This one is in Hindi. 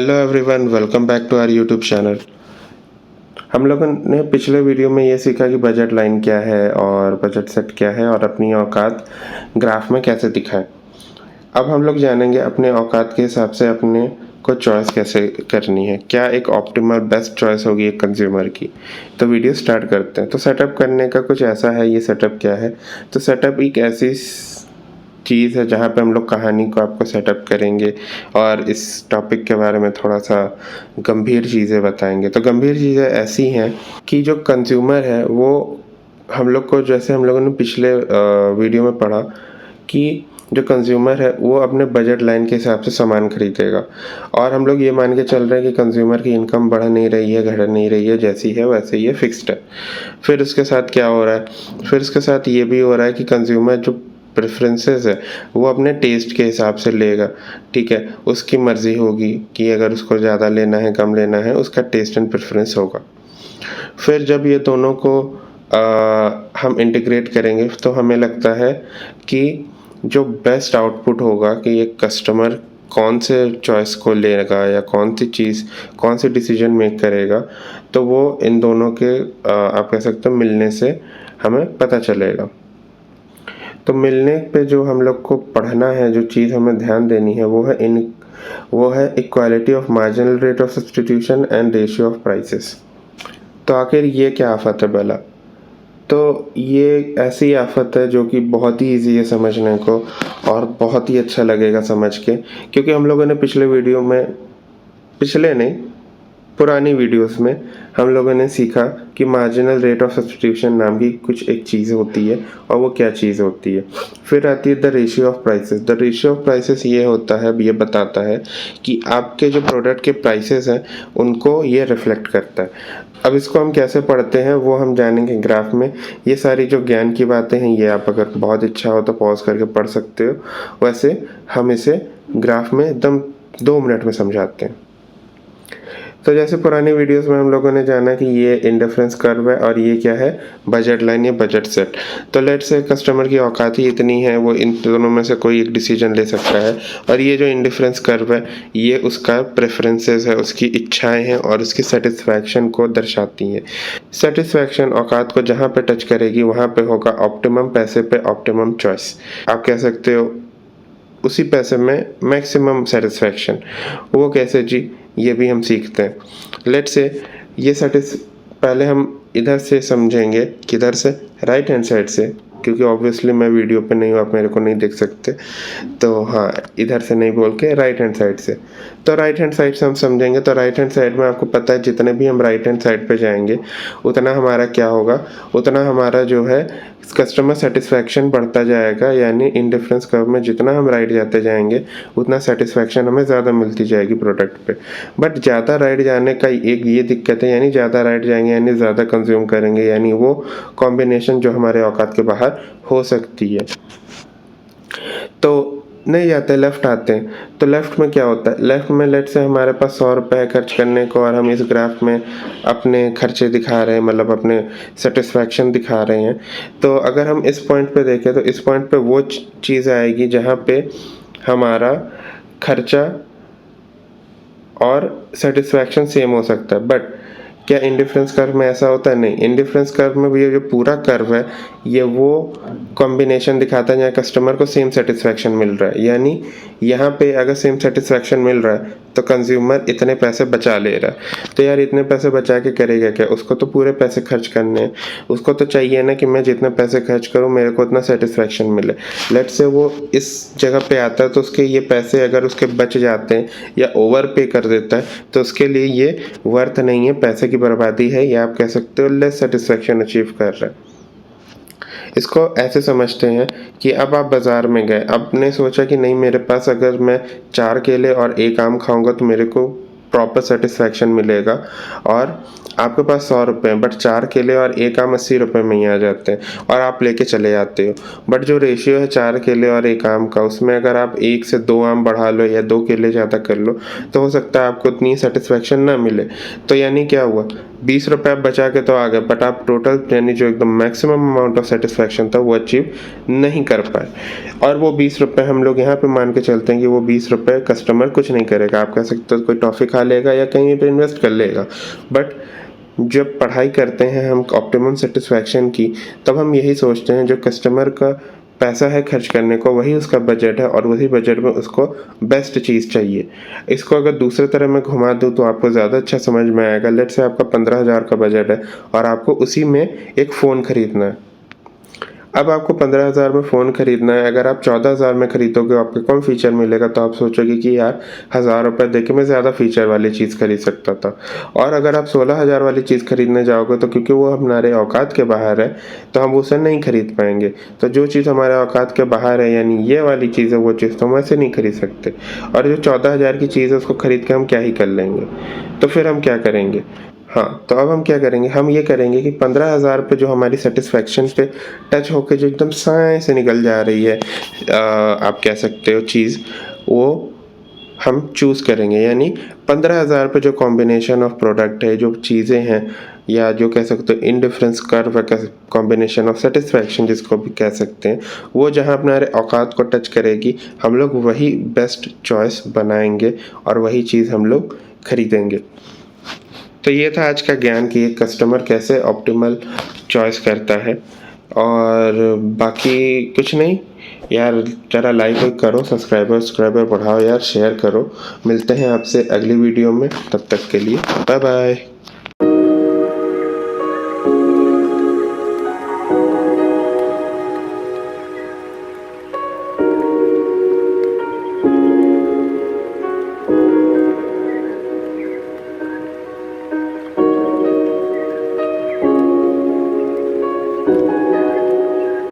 Hello everyone, welcome back to our YouTube channel. हम लोगों ने पिछले वीडियो में ये सीखा कि बजट लाइन क्या है और बजट सेट क्या है और अपनी औकात ग्राफ में कैसे दिखाएं। अब हम लोग जानेंगे अपने औकात के हिसाब से अपने को चॉइस कैसे करनी है, क्या एक ऑप्टिमल बेस्ट चॉइस होगी एक कंज्यूमर की। तो वीडियो स्टार्ट करते हैं। तो सेटअप करने का कुछ ऐसा है। ये सेटअप क्या है? तो सेटअप एक ऐसी चीज़ है जहाँ पे हम लोग कहानी को आपको सेटअप करेंगे और इस टॉपिक के बारे में थोड़ा सा गंभीर चीज़ें बताएंगे। तो गंभीर चीज़ें ऐसी हैं कि जो कंज्यूमर है वो हम लोग को, जैसे हम लोगों ने पिछले वीडियो में पढ़ा कि जो कंज्यूमर है वो अपने बजट लाइन के हिसाब से सामान खरीदेगा और हम लोग ये मान के चल रहे हैं कि कंज्यूमर की इनकम बढ़ नहीं रही है, घट नहीं रही है, जैसी है वैसे ही है, फिक्स्ड है। फिर उसके साथ क्या हो रहा है? फिर उसके साथ ये भी हो रहा है कि कंज्यूमर जो प्रेफरेंसेस है वो अपने टेस्ट के हिसाब से लेगा। ठीक है, उसकी मर्ज़ी होगी कि अगर उसको ज़्यादा लेना है कम लेना है, उसका टेस्ट एंड प्रेफरेंस होगा। फिर जब ये दोनों को हम इंटीग्रेट करेंगे तो हमें लगता है कि जो बेस्ट आउटपुट होगा कि एक कस्टमर कौन से चॉइस को लेगा या कौन सी चीज़, कौन सी डिसीजन मेक करेगा, तो वो इन दोनों के आप कह सकते हो मिलने से हमें पता चलेगा। तो मिलने पे जो हम लोग को पढ़ना है, जो चीज़ हमें ध्यान देनी है वो है equality of marginal rate of substitution and ratio of prices. तो आखिर ये क्या आफत है बेला? तो ये ऐसी आफत है जो कि बहुत ही ईजी है समझने को और बहुत ही अच्छा लगेगा समझ के, क्योंकि हम लोगों ने पिछले वीडियो में, पिछले नहीं पुरानी वीडियोस में हम लोगों ने सीखा कि मार्जिनल रेट ऑफ सब्स्टिट्यूशन नाम की कुछ एक चीज़ होती है और वो क्या चीज़ होती है। फिर आती है the ratio of prices. The ratio of prices ये होता है, ये बताता है कि आपके जो प्रोडक्ट के प्राइसेस हैं उनको ये रिफ्लेक्ट करता है। अब इसको हम कैसे पढ़ते हैं वो हम जानेंगे ग्राफ में। ये सारी जो ज्ञान की बातें हैं ये आप अगर बहुत इच्छा हो तो पॉज करके पढ़ सकते हो, वैसे हम इसे ग्राफ में एकदम 2 मिनट में समझाते हैं। तो जैसे पुरानी वीडियोस में हम लोगों ने जाना कि ये इंडिफरेंस कर्व है और ये क्या है, बजट लाइन या बजट सेट। तो लेट्स से कस्टमर की औकात ही इतनी है, वो इन दोनों में से कोई एक डिसीजन ले सकता है और ये जो इंडिफरेंस कर्व है ये उसका प्रेफरेंसेस है, उसकी इच्छाएं हैं और उसकी सेटिस्फैक्शन को दर्शाती हैं। सेटिस्फैक्शन औकात को जहाँ पे टच करेगी वहाँ पे होगा ऑप्टिमम पैसे पे ऑप्टिमम चॉइस। आप कह सकते हो उसी पैसे में मैक्सिमम सेटिस्फैक्शन। वो कैसे जी, ये भी हम सीखते हैं। लेट्स से ये पहले हम इधर से समझेंगे, किधर से, राइट हैंड साइड से, क्योंकि ऑब्वियसली मैं वीडियो पे नहीं हूँ, आप मेरे को नहीं देख सकते। तो हाँ, इधर से नहीं बोल के राइट हैंड साइड से। तो राइट हैंड साइड से हम समझेंगे। तो राइट हैंड साइड में आपको पता है जितने भी हम राइट हैंड साइड पे जाएंगे उतना हमारा क्या होगा, उतना हमारा जो है कस्टमर सेटिस्फैक्शन बढ़ता जाएगा। यानी इंडिफरेंस कर्व में जितना हम राइट जाते जाएंगे उतना सेटिस्फैक्शन हमें ज़्यादा मिलती जाएगी प्रोडक्ट पे। बट ज़्यादा राइट जाने का एक ये दिक्कत है, यानी ज़्यादा राइट जाएंगे यानी ज़्यादा कंज्यूम करेंगे, यानी वो कॉम्बिनेशन जो हमारे औकात के बाहर हो सकती है। तो नहीं जाते, लेफ़्ट आते हैं। तो लेफ़्ट में क्या होता है? लेफ़्ट में लेट से हमारे पास 100 रुपये खर्च करने को और हम इस ग्राफ में अपने खर्चे दिखा रहे हैं, मतलब अपने सेटिस्फैक्शन दिखा रहे हैं। तो अगर हम इस पॉइंट पे देखें तो इस पॉइंट पे वो चीज़ आएगी जहाँ पे हमारा खर्चा और सेटिस्फैक्शन सेम हो सकता है। बट क्या इंडिफरेंस कर्व में ऐसा होता है? नहीं। इंडिफरेंस कर्व में ये जो पूरा कर्व है ये वो कॉम्बिनेशन दिखाता है जहाँ कस्टमर को सेम सेटिस्फैक्शन मिल रहा है। यानी यहाँ पे अगर सेम सेटिस्फैक्शन मिल रहा है तो कंज्यूमर इतने पैसे बचा ले रहा है। तो यार इतने पैसे बचा के करेगा क्या? उसको तो पूरे पैसे खर्च करने हैं। उसको तो चाहिए ना कि मैं जितने पैसे खर्च करूँ मेरे को उतना सेटिस्फैक्शन मिले। लेट्स से वो इस जगह पे आता है तो उसके ये पैसे अगर उसके बच जाते हैं या ओवर पे कर देता है तो उसके लिए ये वर्थ नहीं है, पैसे की बर्बादी है, या आप कह सकते हो लेस सेटिस्फैक्शन अचीव कर रहा है। इसको ऐसे समझते हैं कि अब आप बाज़ार में गए, आपने सोचा कि नहीं मेरे पास अगर मैं 4 केले और 1 आम खाऊंगा तो मेरे को प्रॉपर सेटिस्फैक्शन मिलेगा, और आपके पास 100 रुपये हैं बट 4 केले और 1 आम 80 रुपये में ही आ जाते हैं और आप लेके चले जाते हो। बट जो रेशियो है 4 केले और 1 आम का, उसमें अगर आप 1 से 2 आम बढ़ा लो या 2 केले ज़्यादा कर लो तो हो सकता है आपको उतनी सेटिस्फैक्शन ना मिले। तो यानी क्या हुआ, ₹20 आप बचा के तो आ गए, बट आप टोटल यानी जो एकदम मैक्सिमम अमाउंट ऑफ सेटिस्फैक्शन था वो अचीव नहीं कर पाए। और वो ₹20 हम लोग यहाँ पे मान के चलते हैं कि वो ₹20 कस्टमर कुछ नहीं करेगा। आप कह सकते हो कोई टॉफ़ी खा लेगा या कहीं पे इन्वेस्ट कर लेगा, बट जब पढ़ाई करते हैं हम ऑप्टिमम सेटिस्फैक्शन की, तब हम यही सोचते हैं जो कस्टमर का पैसा है खर्च करने को वही उसका बजट है और वही बजट में उसको बेस्ट चीज़ चाहिए। इसको अगर दूसरे तरह मैं घुमा दूँ तो आपको ज़्यादा अच्छा समझ में आएगा। लेट्स से आपका 15,000 का बजट है और आपको उसी में एक फ़ोन खरीदना है। अब आपको 15,000 में फ़ोन खरीदना है, अगर आप 14,000 में खरीदोगे आपको कम फीचर मिलेगा तो आप सोचोगे कि यार ₹1,000 दे के मैं ज़्यादा फीचर वाली चीज़ खरीद सकता था। और अगर आप 16,000 वाली चीज़ खरीदने जाओगे तो क्योंकि वो हमारे औकात के बाहर है तो हम उसे नहीं खरीद पाएंगे। तो जो चीज़ हमारे औकात के बाहर है यानी ये वाली चीज़ है, वो चीज़ तो हम वैसे नहीं खरीद सकते। और जो 14,000 की चीज़ है उसको खरीद के हम क्या ही कर लेंगे। तो फिर हम क्या करेंगे? हाँ, तो अब हम क्या करेंगे, हम ये करेंगे कि 15,000 पे जो हमारी सेटिस्फैक्शन पे टच होके जो एकदम साएँ से निकल जा रही है आप कह सकते हो चीज़, वो हम चूज़ करेंगे। यानी 15,000 पे जो कॉम्बिनेशन ऑफ प्रोडक्ट है, जो चीज़ें हैं या जो कह सकते हो इंडिफरेंस कर्व है, कॉम्बिनेशन ऑफ सेटिस्फैक्शन जिसको भी कह सकते हैं, वो जहाँ हमारे औकात को टच करेगी, हम लोग वही बेस्ट चॉइस बनाएँगे और वही चीज़ हम लोग खरीदेंगे। तो ये था आज का ज्ञान कि एक कस्टमर कैसे ऑप्टिमल चॉइस करता है। और बाकी कुछ नहीं यार, ज़रा लाइक करो, सब्सक्राइबर बढ़ाओ यार, शेयर करो। मिलते हैं आपसे अगली वीडियो में, तब तक के लिए बाय बाय।